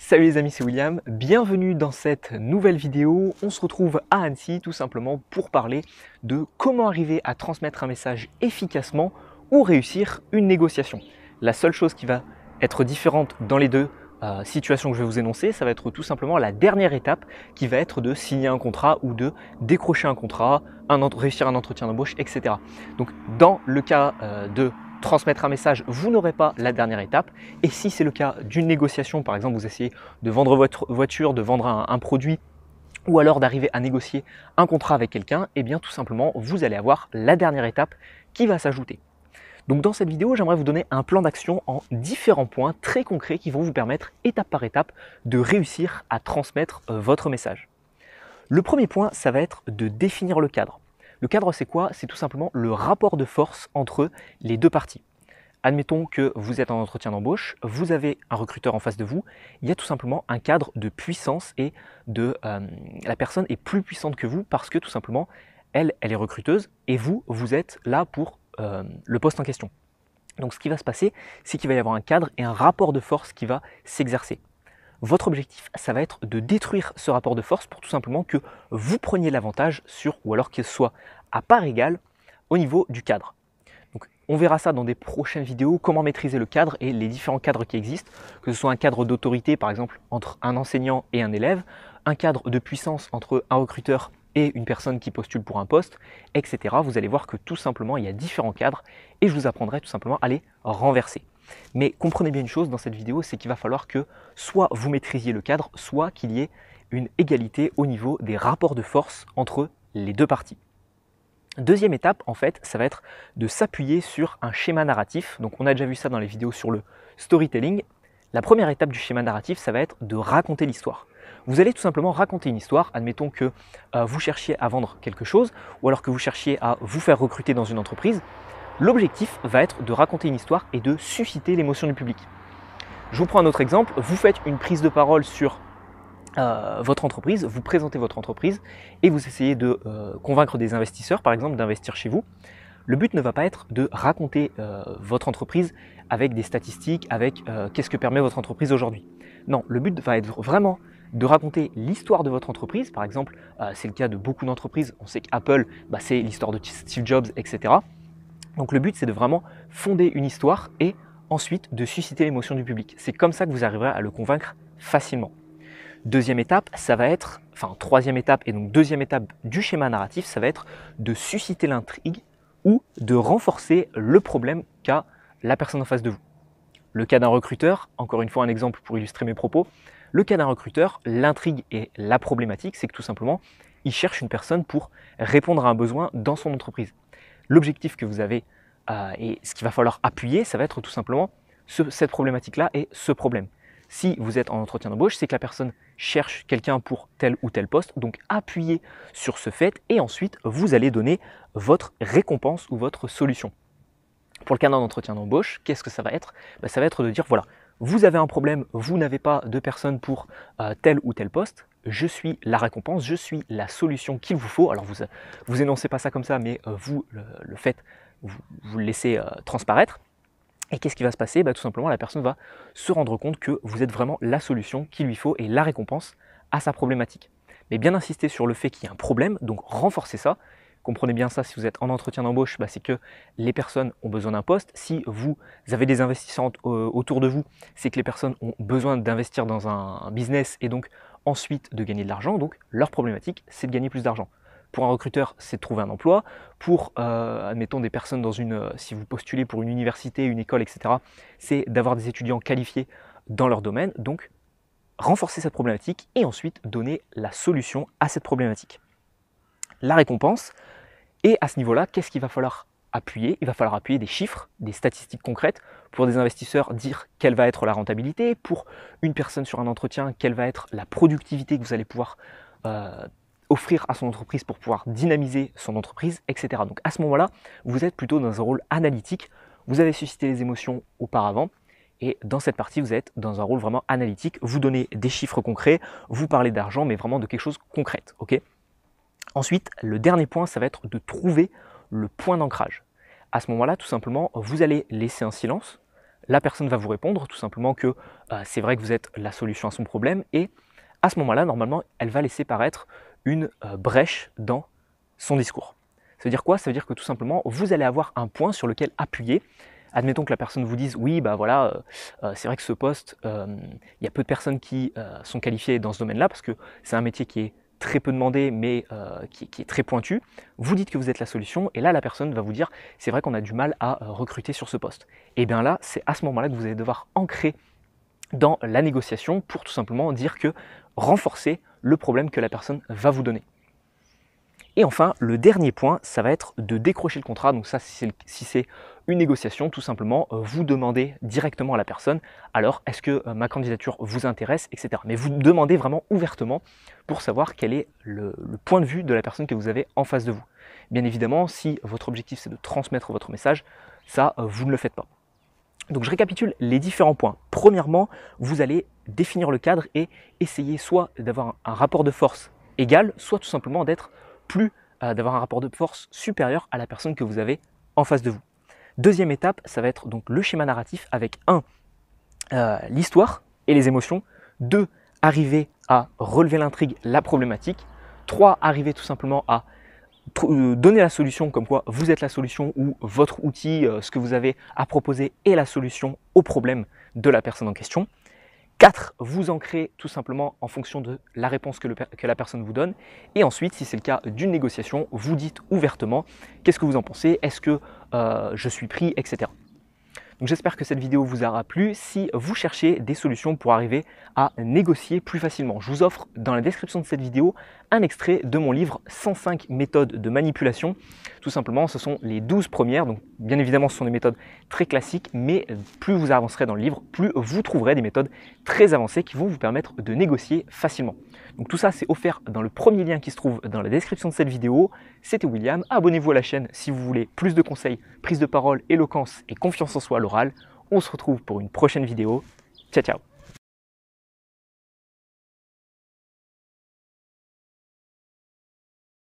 Salut les amis, c'est William, bienvenue dans cette nouvelle vidéo. On se retrouve à Annecy tout simplement pour parler de comment arriver à transmettre un message efficacement ou réussir une négociation. La seule chose qui va être différente dans les deux situations que je vais vous énoncer, ça va être tout simplement la dernière étape qui va être de signer un contrat ou de décrocher un contrat, réussir un entretien d'embauche, etc. Donc dans le cas de transmettre un message, vous n'aurez pas la dernière étape. Et si c'est le cas d'une négociation, par exemple, vous essayez de vendre votre voiture, de vendre un produit, ou alors d'arriver à négocier un contrat avec quelqu'un, et bien tout simplement, vous allez avoir la dernière étape qui va s'ajouter. Donc dans cette vidéo, j'aimerais vous donner un plan d'action en différents points très concrets qui vont vous permettre, étape par étape, de réussir à transmettre votre message. Le premier point, ça va être de définir le cadre. Le cadre, c'est quoi? C'est tout simplement le rapport de force entre les deux parties. Admettons que vous êtes en entretien d'embauche, vous avez un recruteur en face de vous, il y a tout simplement un cadre de puissance et la personne est plus puissante que vous parce que tout simplement, elle est recruteuse et vous êtes là pour le poste en question. Donc ce qui va se passer, c'est qu'il va y avoir un cadre et un rapport de force qui va s'exercer. Votre objectif, ça va être de détruire ce rapport de force pour tout simplement que vous preniez l'avantage sur, ou alors qu'il soit à part égale au niveau du cadre. Donc, on verra ça dans des prochaines vidéos, comment maîtriser le cadre et les différents cadres qui existent, que ce soit un cadre d'autorité par exemple entre un enseignant et un élève, un cadre de puissance entre un recruteur et une personne qui postule pour un poste, etc. Vous allez voir que tout simplement il y a différents cadres et je vous apprendrai tout simplement à les renverser. Mais comprenez bien une chose dans cette vidéo, c'est qu'il va falloir que soit vous maîtrisiez le cadre, soit qu'il y ait une égalité au niveau des rapports de force entre les deux parties. Deuxième étape, en fait, ça va être de s'appuyer sur un schéma narratif. Donc on a déjà vu ça dans les vidéos sur le storytelling. La première étape du schéma narratif, ça va être de raconter l'histoire. Vous allez tout simplement raconter une histoire. Admettons que vous cherchiez à vendre quelque chose ou alors que vous cherchiez à vous faire recruter dans une entreprise. L'objectif va être de raconter une histoire et de susciter l'émotion du public. Je vous prends un autre exemple. Vous faites une prise de parole sur votre entreprise, vous présentez votre entreprise et vous essayez de convaincre des investisseurs, par exemple, d'investir chez vous. Le but ne va pas être de raconter votre entreprise avec des statistiques, avec qu'est-ce que permet votre entreprise aujourd'hui. Non, le but va être vraiment de raconter l'histoire de votre entreprise. Par exemple, c'est le cas de beaucoup d'entreprises. On sait qu'Apple, c'est l'histoire de Steve Jobs, etc. Donc le but, c'est de vraiment fonder une histoire et ensuite de susciter l'émotion du public. C'est comme ça que vous arriverez à le convaincre facilement. Deuxième étape, ça va être, troisième étape et donc deuxième étape du schéma narratif, ça va être de susciter l'intrigue ou de renforcer le problème qu'a la personne en face de vous. Le cas d'un recruteur, encore une fois un exemple pour illustrer mes propos, le cas d'un recruteur, l'intrigue et la problématique, c'est que tout simplement, il cherche une personne pour répondre à un besoin dans son entreprise. L'objectif que vous avez et ce qu'il va falloir appuyer, ça va être tout simplement cette problématique-là et ce problème. Si vous êtes en entretien d'embauche, c'est que la personne cherche quelqu'un pour tel ou tel poste, donc appuyez sur ce fait et ensuite vous allez donner votre récompense ou votre solution. Pour le cas d'un entretien d'embauche, qu'est-ce que ça va être? Ça va être de dire voilà, vous avez un problème, vous n'avez pas de personne pour tel ou tel poste, je suis la récompense, je suis la solution qu'il vous faut. Alors vous énoncez pas ça comme ça, mais vous le faites, vous le laissez transparaître. Et qu'est-ce qui va se passer? Tout simplement, la personne va se rendre compte que vous êtes vraiment la solution qu'il lui faut et la récompense à sa problématique. Mais bien insister sur le fait qu'il y a un problème, donc renforcer ça. Comprenez bien ça, si vous êtes en entretien d'embauche, c'est que les personnes ont besoin d'un poste. Si vous avez des investisseurs autour de vous, c'est que les personnes ont besoin d'investir dans un business et donc ensuite de gagner de l'argent. Donc leur problématique, c'est de gagner plus d'argent. Pour un recruteur, c'est de trouver un emploi. Pour, admettons, des personnes si vous postulez pour une université, une école, etc., c'est d'avoir des étudiants qualifiés dans leur domaine. Donc, renforcer cette problématique et ensuite donner la solution à cette problématique. La récompense, et à ce niveau-là, qu'est-ce qu'il va falloir appuyer? Il va falloir appuyer des chiffres, des statistiques concrètes. Pour des investisseurs, dire quelle va être la rentabilité. Pour une personne sur un entretien, quelle va être la productivité que vous allez pouvoir offrir à son entreprise pour pouvoir dynamiser son entreprise, etc. Donc à ce moment-là, vous êtes plutôt dans un rôle analytique, vous avez suscité les émotions auparavant, et dans cette partie, vous êtes dans un rôle vraiment analytique, vous donnez des chiffres concrets, vous parlez d'argent, mais vraiment de quelque chose de concret. Okay. Ensuite, le dernier point, ça va être de trouver le point d'ancrage. À ce moment-là, tout simplement, vous allez laisser un silence, la personne va vous répondre tout simplement que c'est vrai que vous êtes la solution à son problème, et à ce moment-là, normalement, elle va laisser paraître une brèche dans son discours. Ça veut dire quoi? Ça veut dire que tout simplement, vous allez avoir un point sur lequel appuyer. Admettons que la personne vous dise oui, bah voilà, c'est vrai que ce poste, il y a peu de personnes qui sont qualifiées dans ce domaine-là parce que c'est un métier qui est très peu demandé, mais qui est très pointu. Vous dites que vous êtes la solution, et là la personne va vous dire c'est vrai qu'on a du mal à recruter sur ce poste. Et bien là, c'est à ce moment-là que vous allez devoir ancrer dans la négociation pour tout simplement dire que renforcer le problème que la personne va vous donner. Et enfin, le dernier point, ça va être de décrocher le contrat. Donc ça, si c'est une négociation, tout simplement, vous demandez directement à la personne, alors est-ce que ma candidature vous intéresse, etc. Mais vous demandez vraiment ouvertement pour savoir quel est le point de vue de la personne que vous avez en face de vous. Bien évidemment, si votre objectif c'est de transmettre votre message, ça, vous ne le faites pas. Donc je récapitule les différents points. Premièrement, vous allez définir le cadre et essayer soit d'avoir un rapport de force égal, soit tout simplement d'avoir un rapport de force supérieur à la personne que vous avez en face de vous. Deuxième étape, ça va être donc le schéma narratif avec 1. L'histoire et les émotions. 2. Arriver à relever l'intrigue, la problématique. 3. Arriver tout simplement à donner la solution, comme quoi vous êtes la solution, ou votre outil, ce que vous avez à proposer est la solution au problème de la personne en question. 4. Vous ancrez tout simplement en fonction de la réponse que la personne vous donne. Et ensuite, si c'est le cas d'une négociation, vous dites ouvertement qu'est-ce que vous en pensez, est-ce que je suis pris, etc. Donc j'espère que cette vidéo vous aura plu. Si vous cherchez des solutions pour arriver à négocier plus facilement, je vous offre dans la description de cette vidéo un extrait de mon livre 105 méthodes de manipulation. Tout simplement, ce sont les 12 premières. Donc bien évidemment, ce sont des méthodes très classiques, mais plus vous avancerez dans le livre, plus vous trouverez des méthodes très avancées qui vont vous permettre de négocier facilement. Donc tout ça, c'est offert dans le premier lien qui se trouve dans la description de cette vidéo. C'était William. Abonnez-vous à la chaîne si vous voulez plus de conseils, prise de parole, éloquence et confiance en soi à l'oral. On se retrouve pour une prochaine vidéo. Ciao, ciao!